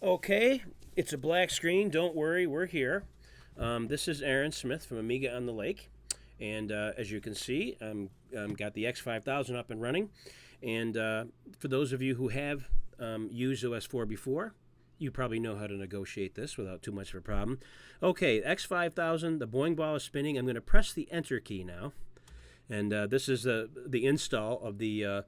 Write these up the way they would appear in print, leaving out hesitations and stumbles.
Okay, it's a black screen. Don't worry, we're here. This is Aaron Smith from Amiga on the Lake, and as you can see, got the X5000 up and running. And for those of you who have used OS4 before, you probably know how to negotiate this without too much of a problem. Okay, X5000, the boing ball is spinning. I'm going to press the Enter key now, and this is the install of the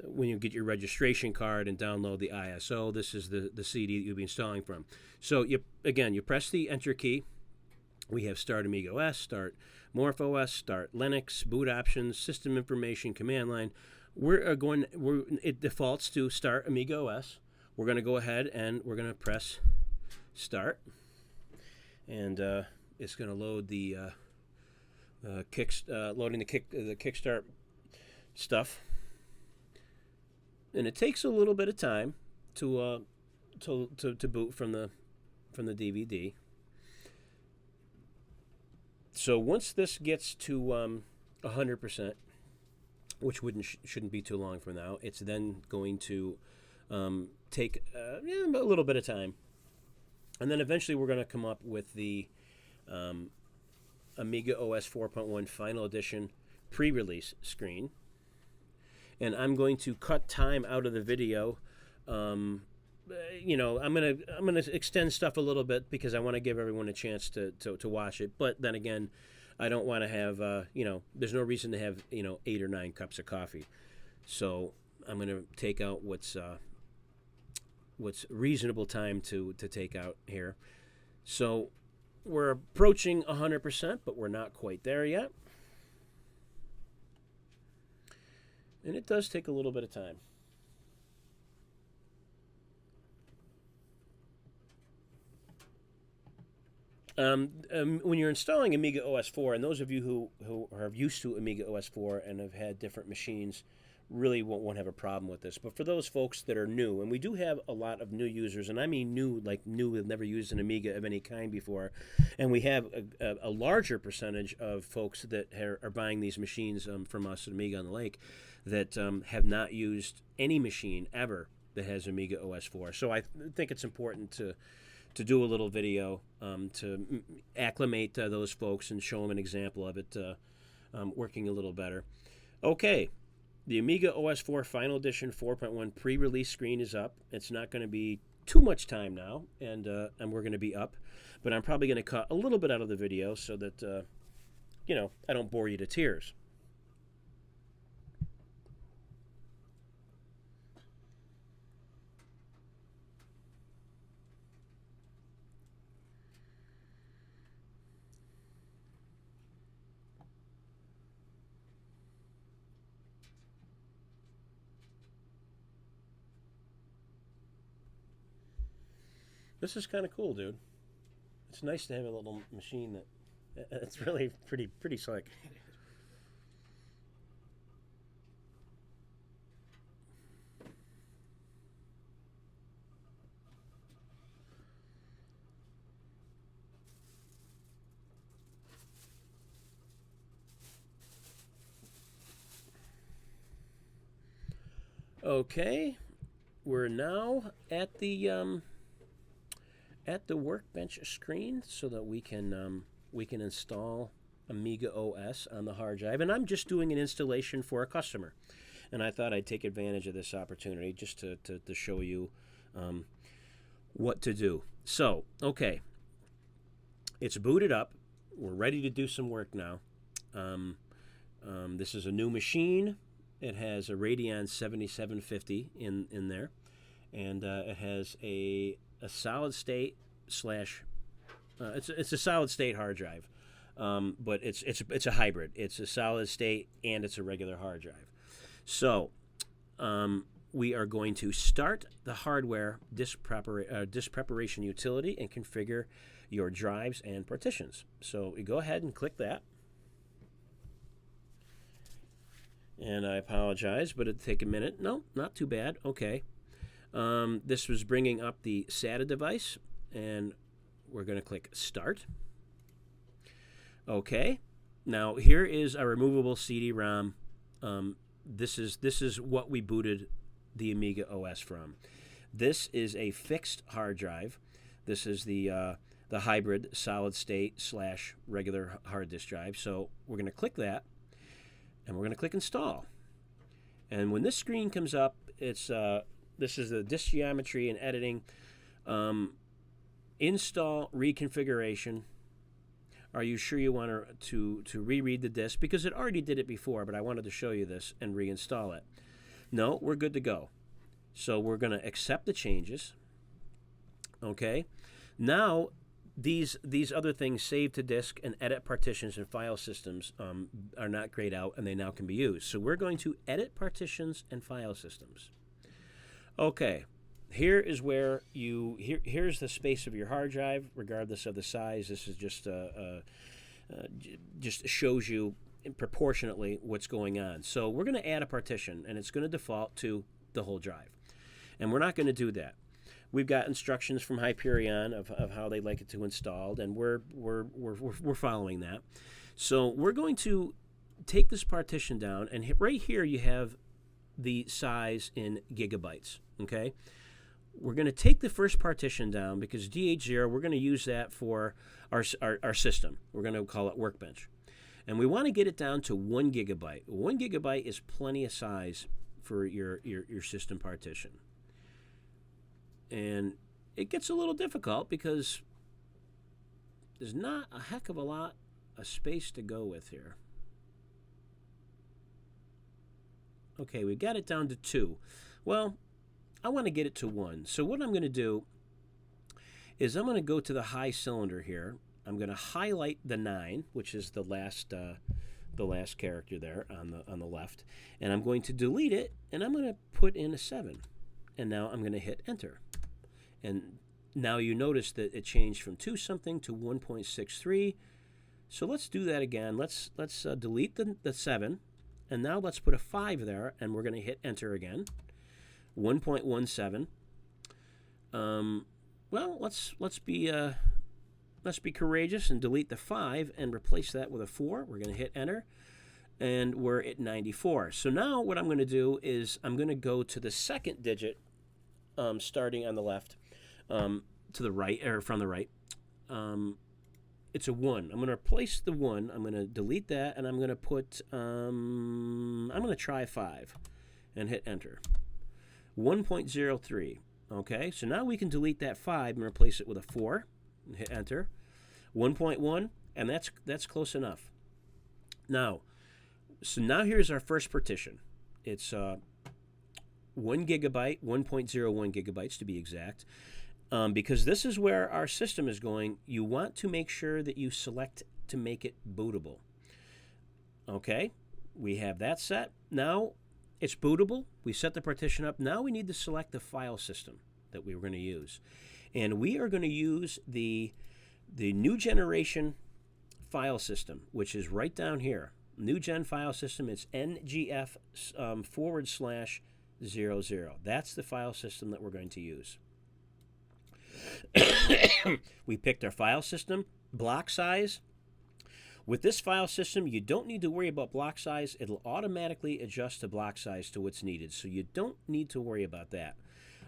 when you get your registration card and download the ISO. This is the CD that you'll be installing from. So you press the Enter key. We have Start Amiga OS, Start Morph OS, Start Linux, Boot Options, System Information, Command Line. It defaults to Start Amiga OS. We're going to go ahead and we're going to press Start, and it's going to load the loading the Kickstart stuff. And it takes a little bit of time to boot from the DVD. So once this gets to 100%, which shouldn't be too long from now, it's then going to take a little bit of time, and then eventually we're going to come up with the Amiga OS 4.1 Final Edition pre-release screen. And I'm going to cut time out of the video. I'm gonna extend stuff a little bit because I want to give everyone a chance to watch it. But then again, I don't want to have there's no reason to have 8 or 9 cups of coffee. So I'm gonna take out what's reasonable time to take out here. So we're approaching 100%, but we're not quite there yet. And it does take a little bit of time. When you're installing Amiga OS4, and those of you who are used to Amiga OS4 and have had different machines really won't have a problem with this. But for those folks that are new, and we do have a lot of new users, and I mean new, have never used an Amiga of any kind before, and we have a larger percentage of folks that are buying these machines from us at Amiga on the Lake that have not used any machine ever that has Amiga OS4. So I think it's important to do a little video to acclimate those folks and show them an example of it working a little better. Okay, the Amiga OS4 Final Edition 4.1 pre-release screen is up. It's not going to be too much time now, and we're going to be up. But I'm probably going to cut a little bit out of the video so that, I don't bore you to tears. This is kind of cool, dude. It's nice to have a little machine that it's really pretty slick. Okay, we're now at the workbench screen so that we can install Amiga OS on the hard drive, and I'm just doing an installation for a customer, and I thought I'd take advantage of this opportunity just to show you what to do. So, okay, it's booted up. We're ready to do some work now. This is a new machine. It has a Radeon 7750 in there, and it has a solid state slash it's a solid state hard drive, but it's a hybrid. It's a solid state and it's a regular hard drive. So we are going to start the hardware disk preparation utility and configure your drives and partitions. So we go ahead and click that. And I apologize, but it'll take a minute. No, not too bad. Okay. This was bringing up the SATA device, and we're going to click Start. Okay. Now here is a removable CD-ROM. This is what we booted the Amiga OS from. This is a fixed hard drive. This is the hybrid solid state / regular hard disk drive. So we're going to click that, and we're going to click install. And when this screen comes up, it's this is the disk geometry and editing. Install reconfiguration. Are you sure you want to reread the disk? Because it already did it before, but I wanted to show you this and reinstall it. No, we're good to go. So we're going to accept the changes. Okay. Now, these other things, save to disk and edit partitions and file systems, are not grayed out, and they now can be used. So we're going to edit partitions and file systems. Okay. Here is where here's the space of your hard drive, regardless of the size. This is just shows you proportionately what's going on. So we're going to add a partition, and it's going to default to the whole drive. And we're not going to do that. We've got instructions from Hyperion of how they like it to install, and we're following that. So we're going to take this partition down, and right here you have the size in gigabytes. Okay. We're going to take the first partition down because DH0, we're going to use that for our system. We're going to call it Workbench. And we want to get it down to 1 gigabyte. 1 gigabyte is plenty of size for your system partition. And it gets a little difficult because there's not a heck of a lot of space to go with here. Okay, we got it down to 2. Well, I want to get it to 1. So what I'm going to do is I'm going to go to the high cylinder here. I'm going to highlight the 9, which is the last character there on the left, and I'm going to delete it, and I'm going to put in a 7. And now I'm going to hit enter. And now you notice that it changed from 2 something to 1.63. So let's do that again. Let's delete the 7, and now let's put a 5 there, and we're going to hit enter again. 1.17. Well, let's be courageous and delete the 5 and replace that with a 4. We're going to hit enter, and we're at 94. So now what I'm going to do is I'm going to go to the second digit, starting on the left, to the right, or from the right. It's a 1. I'm going to replace the 1. I'm going to delete that, and I'm going to put I'm going to try 5 and hit enter. 1.03. Okay, so now we can delete that 5 and replace it with a 4 and hit enter. 1.1, and that's close enough. Now, so now here's our first partition. It's 1 gigabyte, 1.01 gigabytes to be exact. Because this is where our system is going, you want to make sure that you select to make it bootable. Okay, we have that set. Now it's bootable. We set the partition up. Now we need to select the file system that we were going to use. And we are going to use the new generation file system, which is right down here. New gen file system, it's NGF /00. That's the file system that we're going to use. We picked our file system, block size. With this file system, you don't need to worry about block size. It'll automatically adjust the block size to what's needed, so you don't need to worry about that.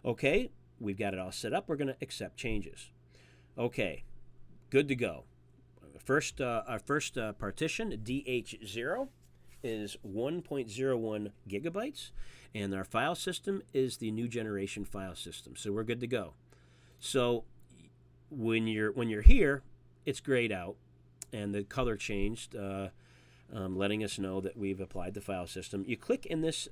Okay, we've got it all set up. We're going to accept changes. Okay, good to go. Our first partition, DH0, is 1.01 gigabytes, and our file system is the new generation file system, so we're good to go. So when you're here, it's grayed out, and the color changed, letting us know that we've applied the file system. You click in this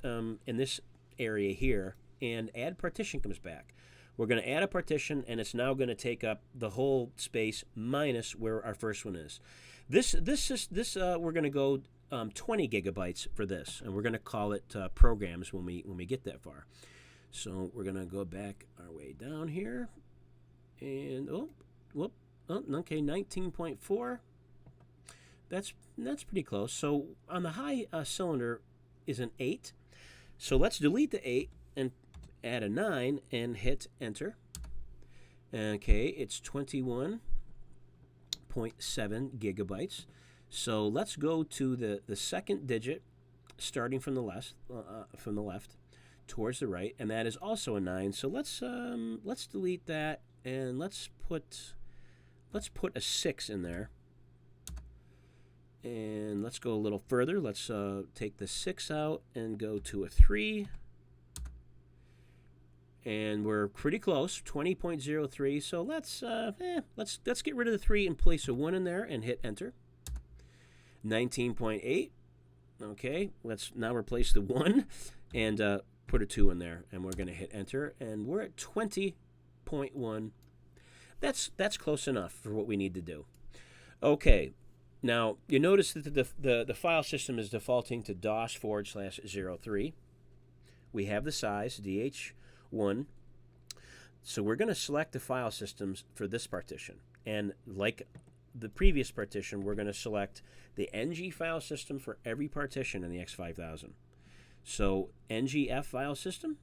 area here, and add partition comes back. We're going to add a partition, and it's now going to take up the whole space minus where our first one is. We're going to go 20 gigabytes for this, and we're going to call it programs when we get that far. So we're going to go back our way down here, and okay, 19.4. That's pretty close. So on the high cylinder is an 8. So let's delete the 8 and add a 9 and hit enter. Okay, it's 21.7 gigabytes. So let's go to the second digit, starting from the left, towards the right, and that is also a 9. So let's delete that, and let's put a 6 in there. And let's go a little further. Let's take the 6 out and go to a 3. And we're pretty close, 20.03. So let's get rid of the 3 and place a 1 in there and hit enter. 19.8. Okay, let's now replace the 1 and put a 2 in there, and we're going to hit enter, and we're at 20.1. That's close enough for what we need to do. Okay. Now, you notice that the file system is defaulting to DOS/03. We have the size, DH1. So we're going to select the file systems for this partition. And like the previous partition, we're going to select the NG file system for every partition in the X5000. So NGF file system,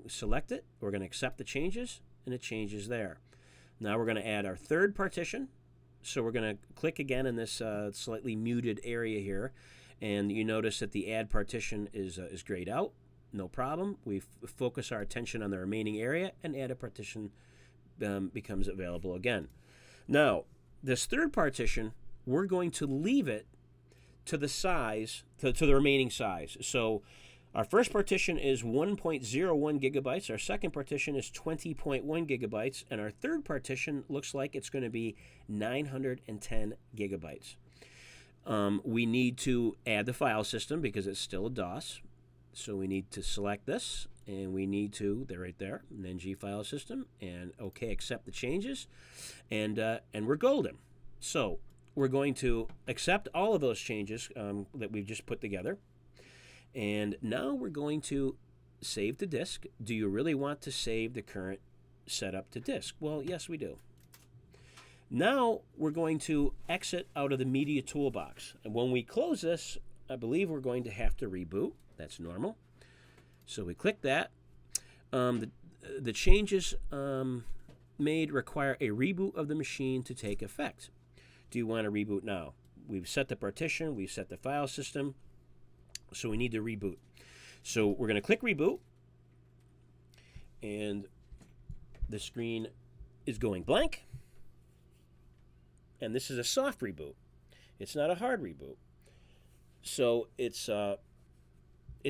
select it. We're going to accept the changes, and it changes there. Now we're going to add our third partition. So we're going to click again in this slightly muted area here, and you notice that the add partition is grayed out. No problem. We focus our attention on the remaining area, and add a partition becomes available again. Now, this third partition, we're going to leave it to the size, to the remaining size. So our first partition is 1.01 gigabytes. Our second partition is 20.1 gigabytes. And our third partition looks like it's going to be 910 gigabytes. We need to add the file system because it's still a DOS. So we need to select this, and we need to, they're right there, an NG file system, and OK, accept the changes, and we're golden. So we're going to accept all of those changes that we've just put together. And now we're going to save to disk. Do you really want to save the current setup to disk? Well, yes, we do. Now we're going to exit out of the media toolbox. And when we close this, I believe we're going to have to reboot. That's normal. So we click that. The changes made require a reboot of the machine to take effect. Do you want to reboot now? We've set the partition. We've set the file system. So we need to reboot. So we're going to click reboot, and the screen is going blank. And this is a soft reboot. It's not a hard reboot. So it's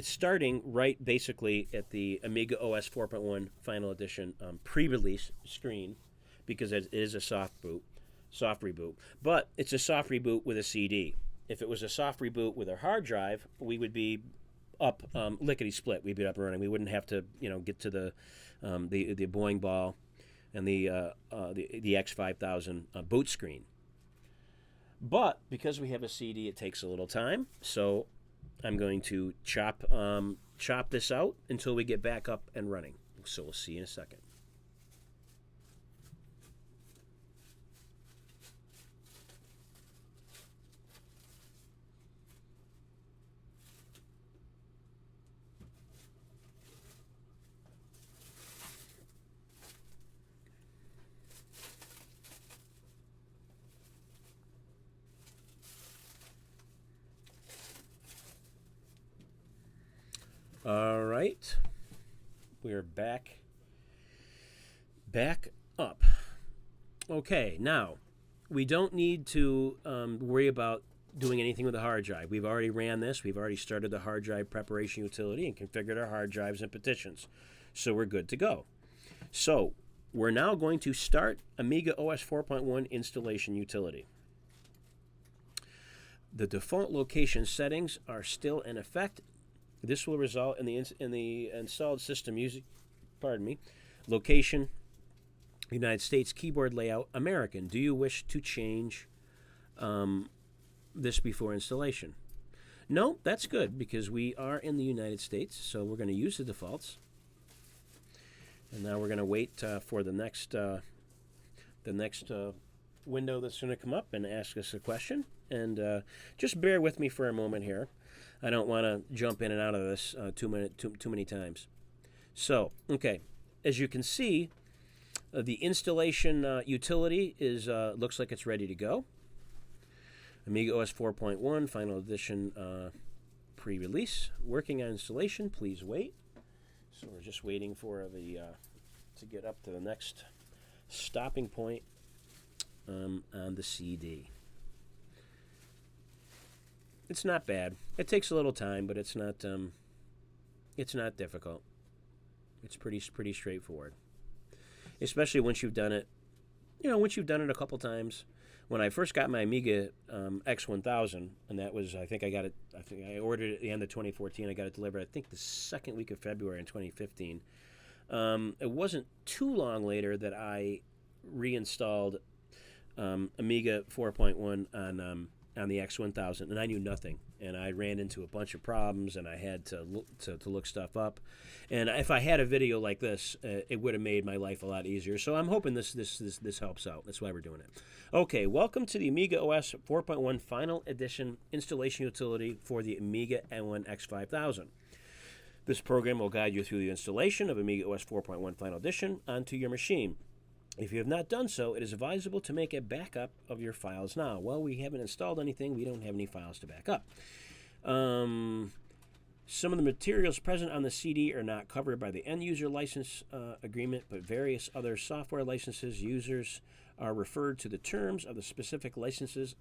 starting right basically at the Amiga OS 4.1 Final Edition pre-release screen, because it is a soft reboot. But it's a soft reboot with a CD. If it was a soft reboot with a hard drive, we would be up lickety-split. We'd be up and running. We wouldn't have to, get to the Boeing ball and the X5000 boot screen. But because we have a CD, it takes a little time. So I'm going to chop this out until we get back up and running. So we'll see you in a second. All right, we're back up. Okay, now we don't need to worry about doing anything with the hard drive. We've already ran this. We've already started the hard drive preparation utility and configured our hard drives and partitions. So we're good to go. So we're now going to start Amiga OS 4.1 installation utility. The default location settings are still in effect. This will result in the installed system location, United States, keyboard layout, American. Do you wish to change this before installation? No, that's good, because we are in the United States, so we're going to use the defaults. And now we're going to wait for the next window that's going to come up and ask us a question. And just bear with me for a moment here. I don't want to jump in and out of this too many times. So, okay, as you can see, the installation utility is looks like it's ready to go. Amiga OS 4.1 Final Edition pre-release. Working on installation. Please wait. So we're just waiting for the to get up to the next stopping point on the CD. It's not bad. It takes a little time, but it's not difficult. It's pretty straightforward, especially once you've done it. You know, once you've done it a couple times. When I first got my Amiga X1000, and that was, I think I ordered it at the end of 2014. I got it delivered, I think, the second week of February in 2015. It wasn't too long later that I reinstalled Amiga 4.1 on the X1000, and I knew nothing. And I ran into a bunch of problems, and I had to look stuff up. And if I had a video like this, it would have made my life a lot easier. So I'm hoping this helps out. That's why we're doing it. Okay, welcome to the Amiga OS 4.1 Final Edition installation utility for the Amiga OneX5000. This program will guide you through the installation of Amiga OS 4.1 Final Edition onto your machine. If you have not done so, it is advisable to make a backup of your files now. Well, we haven't installed anything. We don't have any files to back up. Some of the materials present on the CD are not covered by the end-user license agreement, but various other software licenses users are referred to the terms of the specific licenses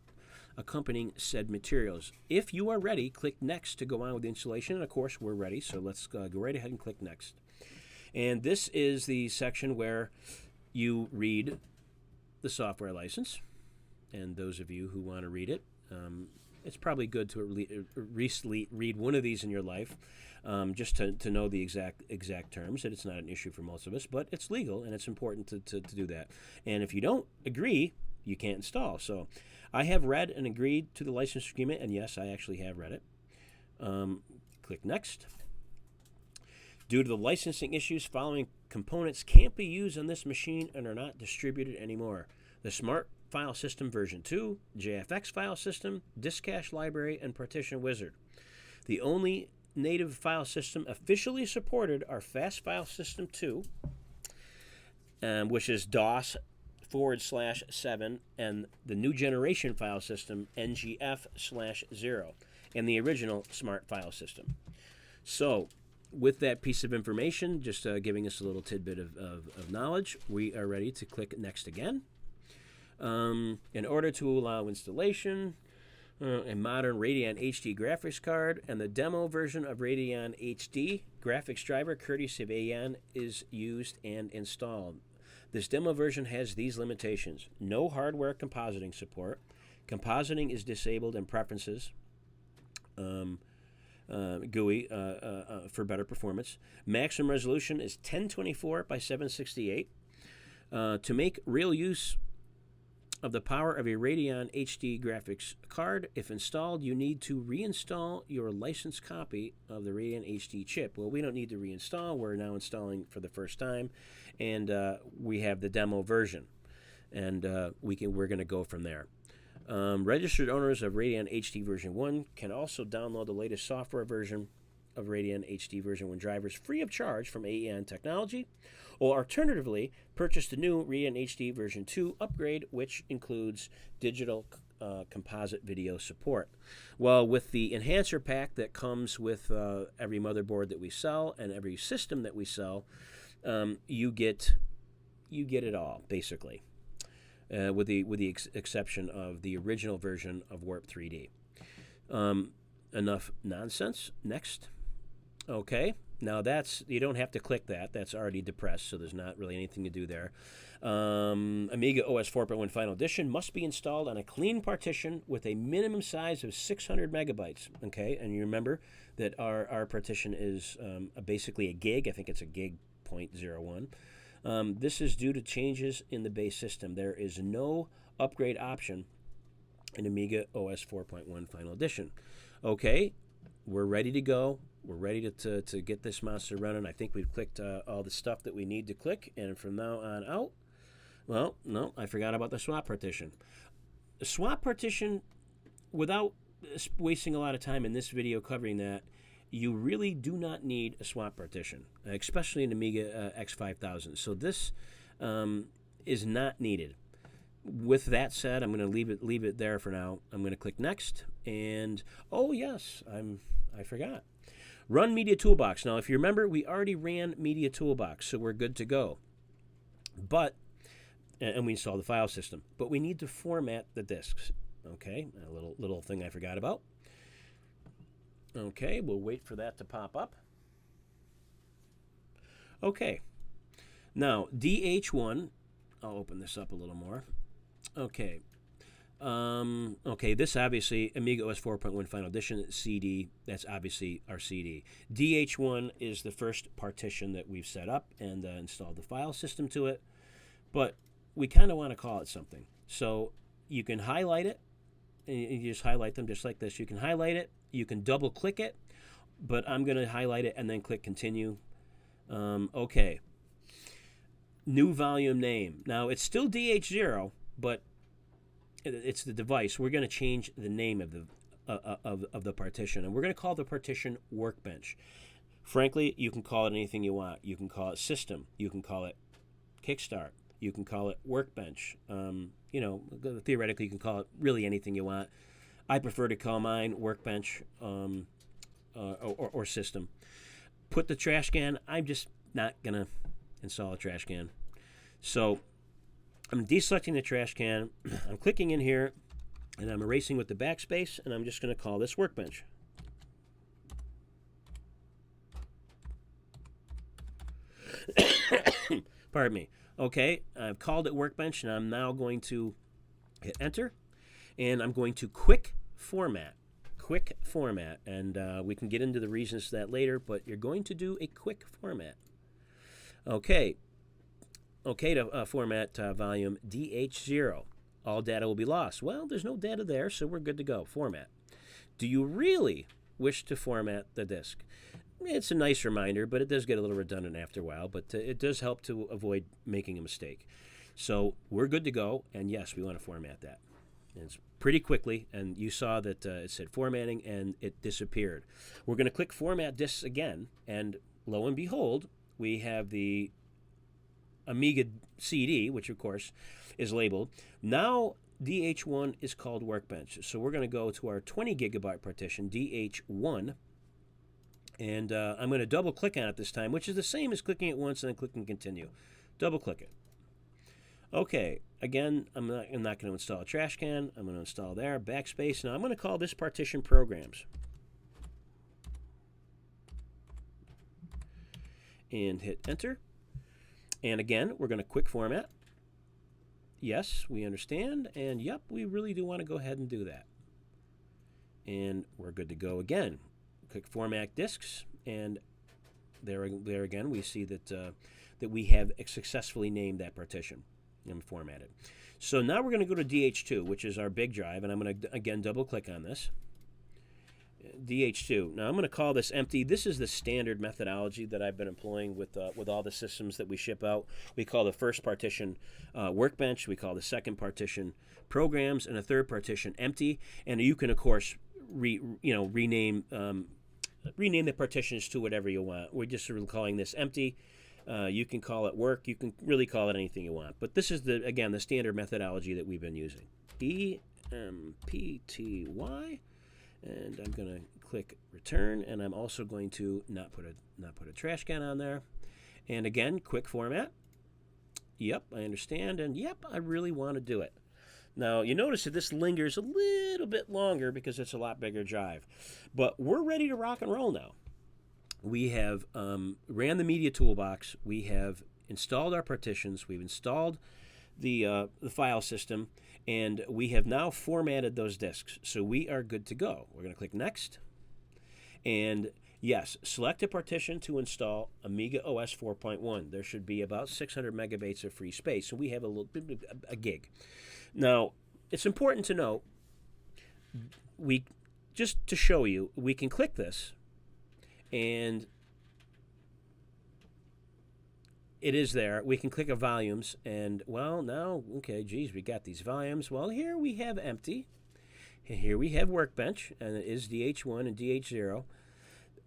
accompanying said materials. If you are ready, click Next to go on with the installation. And, of course, we're ready, so let's go right ahead and click Next. And this is the section where you read the software license, and those of you who want to read it, it's probably good to read one of these in your life, just to know the exact terms. And it's not an issue for most of us, but it's legal, and it's important to do that. And if you don't agree, you can't install. So I have read and agreed to the license agreement, and yes, I actually have read it. Click Next. Due to the licensing issues, following components can't be used on this machine and are not distributed anymore: the Smart File System version 2, JFX File System, Disk Cache Library, and Partition Wizard. The only native file system officially supported are Fast File System 2, which is DOS/7, and the new generation file system, NGF/0, and the original Smart File System. So, with that piece of information, just giving us a little tidbit of knowledge, we are ready to click Next again. In order to allow installation, a modern Radeon HD graphics card and the demo version of Radeon HD graphics driver courtesy of AN is used and installed. This demo version has these limitations: no hardware compositing support. Compositing is disabled in preferences. GUI for better performance. Maximum resolution is 1024 by 768. To make real use of the power of a Radeon HD graphics card, if installed, you need to reinstall your licensed copy of the Radeon HD chip. Well, we don't need to reinstall. We're now installing for the first time, and we have the demo version, and we're going to go from there. Registered owners of Radeon HD version 1 can also download the latest software version of Radeon HD version 1 drivers free of charge from AN Technology, or alternatively, purchase the new Radeon HD version 2 upgrade, which includes digital composite video support. Well, with the enhancer pack that comes with every motherboard that we sell and every system that we sell, you get it all, basically. With the exception of the original version of Warp 3D. Enough nonsense. Next. Okay. Now you don't have to click that. That's already depressed, so there's not really anything to do there. Amiga OS 4.1 Final Edition must be installed on a clean partition with a minimum size of 600 megabytes. Okay, and you remember that our partition is basically a gig. I think it's a gig 0.01. This is due to changes in the base system. There is no upgrade option in Amiga OS 4.1 Final Edition. Okay, we're ready to go. We're ready to get this monster running. I think we've clicked all the stuff that we need to click, and from now on out, well, no, I forgot about the swap partition. The swap partition, without wasting a lot of time in this video covering that, you really do not need a swap partition, especially in Amiga X5000. So this is not needed. With that said, I'm going to leave it there for now. I'm going to click Next, and oh yes, I forgot. Run Media Toolbox. Now, if you remember, we already ran Media Toolbox, so we're good to go. But, and we installed the file system. But we need to format the disks. Okay, a little thing I forgot about. Okay, we'll wait for that to pop up. Okay, now DH1, I'll open this up a little more. Okay, okay, this obviously, Amiga OS 4.1 Final Edition CD, that's obviously our CD. DH1 is the first partition that we've set up and installed the file system to it, but we kind of want to call it something. So you can highlight it, and you just highlight them just like this. You can highlight it, you can double click it, but I'm going to highlight it and then click continue. Okay. New volume name. Now, it's still DH0, but it's the device. We're going to change the name of the partition, and we're going to call the partition Workbench. Frankly, you can call it anything you want. You can call it System. You can call it Kickstart. You can call it Workbench. You know, theoretically, you can call it really anything you want. I prefer to call mine Workbench or System. Put the trash can. I'm just not going to install a trash can. So I'm deselecting the trash can. I'm clicking in here, and I'm erasing with the backspace, and I'm just going to call this Workbench. Pardon me. Okay, I've called it Workbench, and I'm now going to hit Enter, and I'm going to quick format. Quick format, and we can get into the reasons for that later, but you're going to do a quick format. Okay, to format volume DH0. All data will be lost. Well, there's no data there, so we're good to go. Format. Do you really wish to format the disk? It's a nice reminder, but it does get a little redundant after a while, but it does help to avoid making a mistake. So we're good to go, and yes, we want to format that. And it's pretty quickly, and you saw that it said formatting, and it disappeared. We're going to click Format Disks again, and lo and behold, we have the Amiga CD, which of course is labeled. Now DH1 is called Workbench. So we're going to go to our 20 gigabyte partition, DH1, and I'm going to double click on it this time, which is the same as clicking it once and then clicking continue. Double click it. Okay, again, I'm not going to install a trash can. I'm going to install there, backspace. Now I'm going to call this partition Programs. And hit Enter. And again, we're going to quick format. Yes, we understand. And yep, we really do want to go ahead and do that. And we're good to go again. Click Format Disks. And there again, we see that, that we have successfully named that partition and formatted. So now we're going to go to DH2, which is our big drive. And I'm going to, again, double click on this. DH2. Now I'm going to call this empty. This is the standard methodology that I've been employing with all the systems that we ship out. We call the first partition Workbench. We call the second partition Programs, and the third partition Empty. And you can of course rename the partitions to whatever you want. We're just calling this Empty. You can call it Work. You can really call it anything you want. But this is the standard methodology that we've been using. EMPTY. And I'm going to click Return, and I'm also going to not put a trash can on there. And again, quick format. Yep, I understand, and yep, I really want to do it. Now, you notice that this lingers a little bit longer because it's a lot bigger drive. But we're ready to rock and roll now. We have ran the Media Toolbox. We have installed our partitions. We've installed the file system. And we have now formatted those disks, so we are good to go. We're going to click Next. And yes, select a partition to install Amiga OS 4.1. There should be about 600 megabytes of free space, so we have a gig. Now, it's important to note, just to show you, we can click this, and it is there. We can click a volumes, and well, now, okay, geez, we got these volumes. Well, here we have Empty. Here we have Workbench, and it is DH1 and DH0.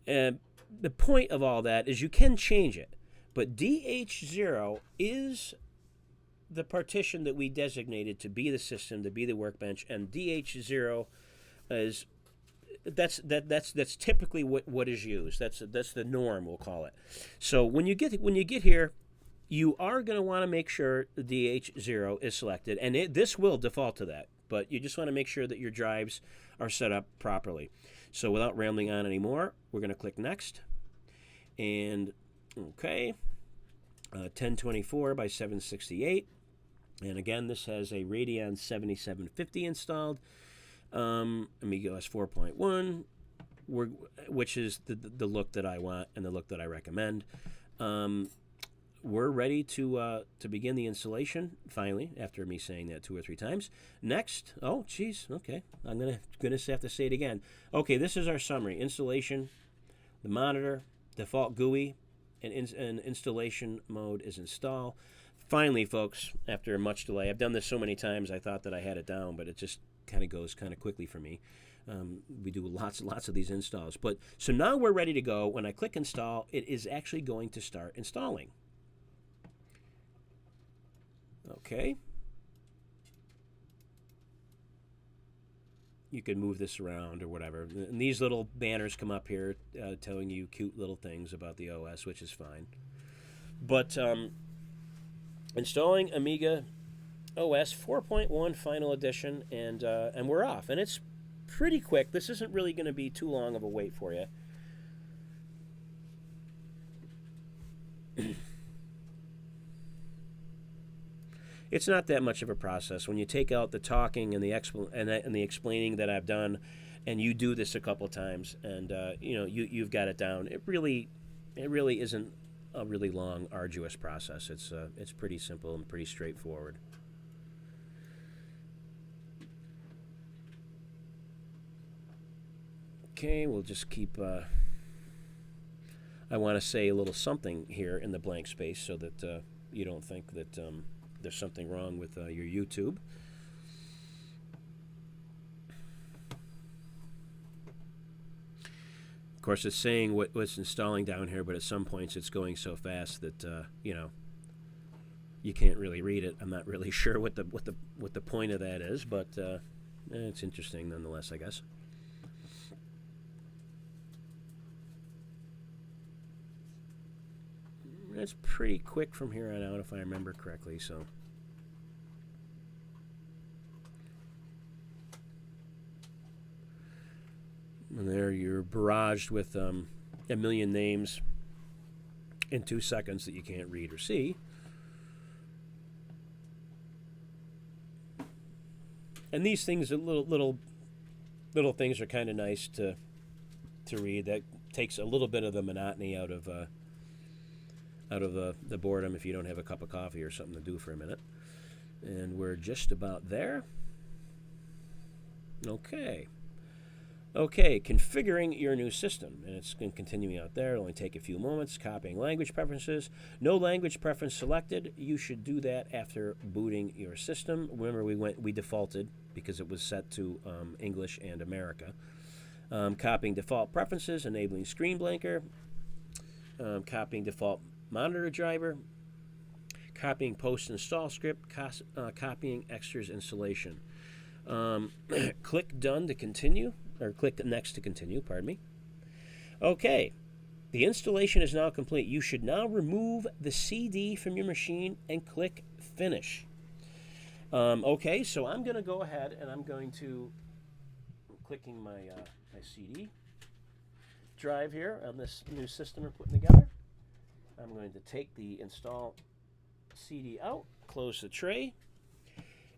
And the point of all that is you can change it, but DH0 is the partition that we designated to be the system, to be the Workbench, and DH0 is that's typically what is used. That's the norm, we'll call it. So when you get here, you are going to want to make sure the DH0 is selected, and this will default to that. But you just want to make sure that your drives are set up properly. So without rambling on anymore, we're going to click Next. And, okay, 1024 by 768. And again, this has a Radeon 7750 installed. AmigaOS 4.1, which is the look that I want and the look that I recommend. We're ready to begin the installation, finally, after me saying that 2 or 3 times. Next, oh, geez, okay, I'm going to have to say it again. Okay, this is our summary. Installation, the monitor, default GUI, and installation mode is install. Finally, folks, after much delay, I've done this so many times I thought that I had it down, but it just kind of goes kind of quickly for me. We do lots of these installs. But so now we're ready to go. When I click install, it is actually going to start installing. Okay. You can move this around or whatever. And these little banners come up here telling you cute little things about the OS, which is fine. But installing Amiga OS 4.1 Final Edition, and we're off. And it's pretty quick. This isn't really going to be too long of a wait for you. It's not that much of a process. When you take out the talking and the explaining that I've done, and you do this a couple times, and you've got it down. It really isn't a really long, arduous process. It's pretty simple and pretty straightforward. Okay, we'll just keep. I want to say a little something here in the blank space so that you don't think that there's something wrong with your YouTube. Of course, it's saying what's installing down here, but at some points it's going so fast that you can't really read it. I'm not really sure what the point of that is, but it's interesting nonetheless, I guess. It's pretty quick from here on out, if I remember correctly. So, and there you're barraged with a million names in 2 seconds that you can't read or see. And these things, little things, are kind of nice to read. That takes a little bit of the monotony out of the boredom if you don't have a cup of coffee or something to do for a minute. And we're just about there. Okay, configuring your new system. And it's continuing out there. It'll only take a few moments. Copying language preferences. No language preference selected. You should do that after booting your system. Remember, we defaulted because it was set to English and America. Copying default preferences, enabling screen blanker. Copying default monitor driver, copying post-install script, copying extras installation. Click Done to continue, or click Next to continue, pardon me. Okay, the installation is now complete. You should now remove the CD from your machine and click Finish. Okay, so I'm going to go ahead and I'm clicking my CD drive here on this new system we're putting together. I'm going to take the install CD out, close the tray,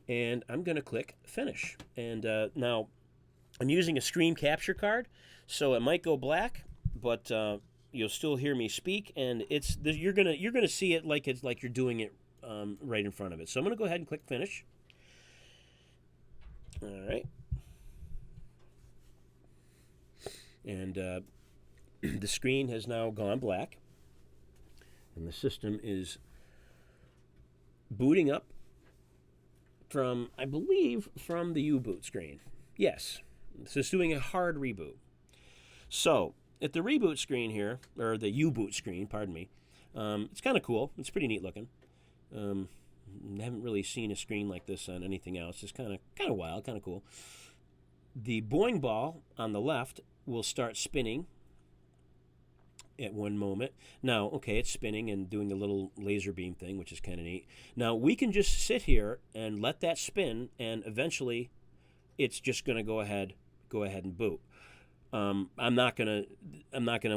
and I'm going to click Finish. And now I'm using a screen capture card, so it might go black, but you'll still hear me speak, and you're gonna see it like you're doing it right in front of it. So I'm going to go ahead and click Finish. All right, and the screen has now gone black. And the system is booting up from, I believe, from the U-boot screen. Yes, so it's doing a hard reboot. So at the reboot screen here, or the U-boot screen, pardon me, it's kind of cool. It's pretty neat looking. I haven't really seen a screen like this on anything else. It's kind of wild, kind of cool. the Boing ball on the left will start spinning at one moment. Now, okay, it's spinning and doing the little laser beam thing, which is kind of neat. Now, we can just sit here and let that spin, and eventually it's just going to go ahead and boot. I'm not gonna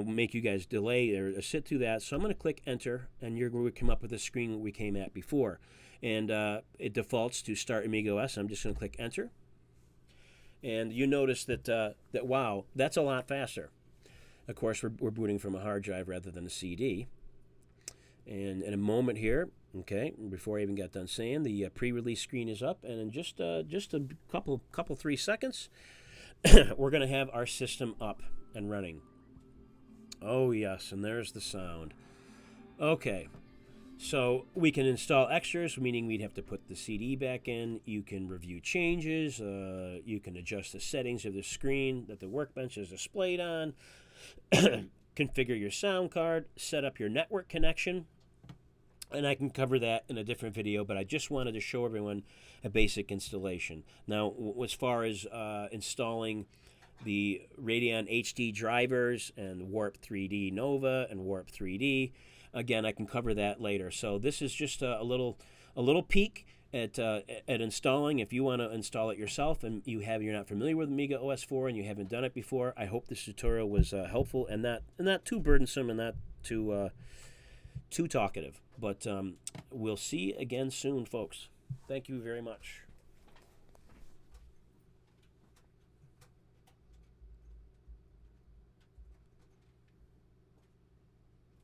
make you guys delay or sit through that. So I'm gonna click enter, and you're going to come up with the screen we came at before, and it defaults to start Amiga OS. I'm just gonna click enter, and you notice that wow, that's a lot faster. Of course, we're booting from a hard drive rather than a CD. And in a moment here, okay, before I even got done saying, the pre-release screen is up, and in just a couple 3 seconds, we're going to have our system up and running. Oh yes, and there's the sound. Okay, so we can install extras, meaning we'd have to put the CD back in. You can review changes. You can adjust the settings of the screen that the workbench is displayed on. Configure your sound card, set up your network connection, and I can cover that in a different video, but I just wanted to show everyone a basic installation. Now, as far as installing the Radeon HD drivers and Warp 3D Nova and Warp 3D, again, I can cover that later. So this is just a little peek at installing. If you want to install it yourself and you're not familiar with Amiga OS4 and you haven't done it before, I hope this tutorial was helpful and not too burdensome and not too talkative. But we'll see again soon, folks. Thank you very much.